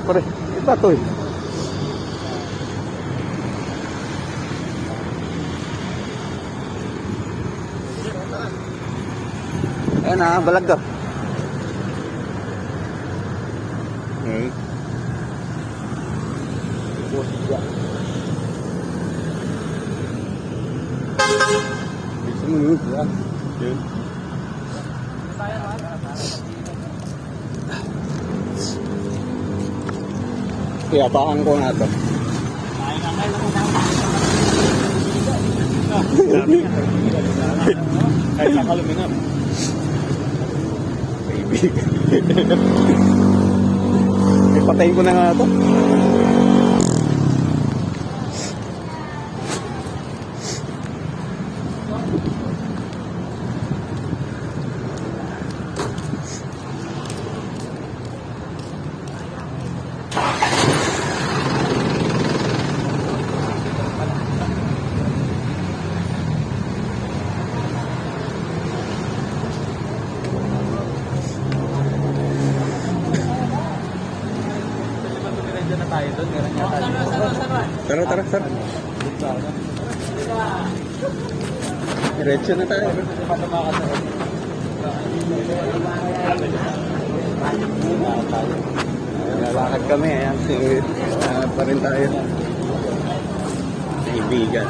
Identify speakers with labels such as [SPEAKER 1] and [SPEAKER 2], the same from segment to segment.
[SPEAKER 1] Siyempre, iba to eh. Ayan na, balag ka. Okay. Bisa mo yun, yan. Yun. Kaya bahan ko nga ito.
[SPEAKER 2] Kahit sa kalumingan.
[SPEAKER 1] Ipatayin ko na nga ito.
[SPEAKER 2] Na tayo doon, meron yata dito.
[SPEAKER 1] Tara, tara. Diretso na tayo. Lalakad kami, ayan. Pa rin tayo. Kaibigan.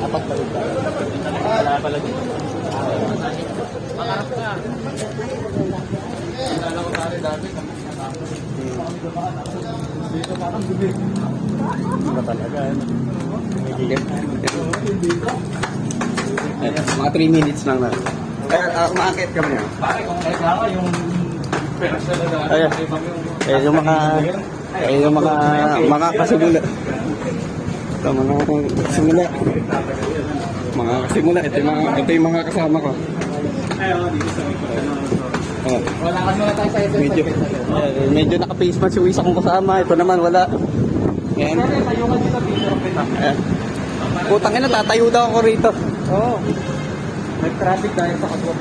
[SPEAKER 2] Apat pa rin ba? Wala pala dito. Makarap ka. Nalala ko tayo dati. Dito parang bibig.
[SPEAKER 1] Iba talaga. Mga 3 minutes lang na. Kaya umakit kami.
[SPEAKER 2] Pare, kung kaya yung peras na dati.
[SPEAKER 1] Ayan yung mga kasimula. Ito mga kasimula. Ito yung mga kasama ko. Oh.
[SPEAKER 2] Wala ka muna tayo sa SM.
[SPEAKER 1] Medyo naka-face mask yung isa kong kasama. Ito naman wala. Ayan.
[SPEAKER 2] Tayo ka dito,
[SPEAKER 1] Ayan. Putang ina, tatayo daw ako rito.
[SPEAKER 2] Oo. Nag-traffic dahil sa katwap.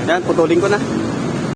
[SPEAKER 1] Ayan, putulin ko na.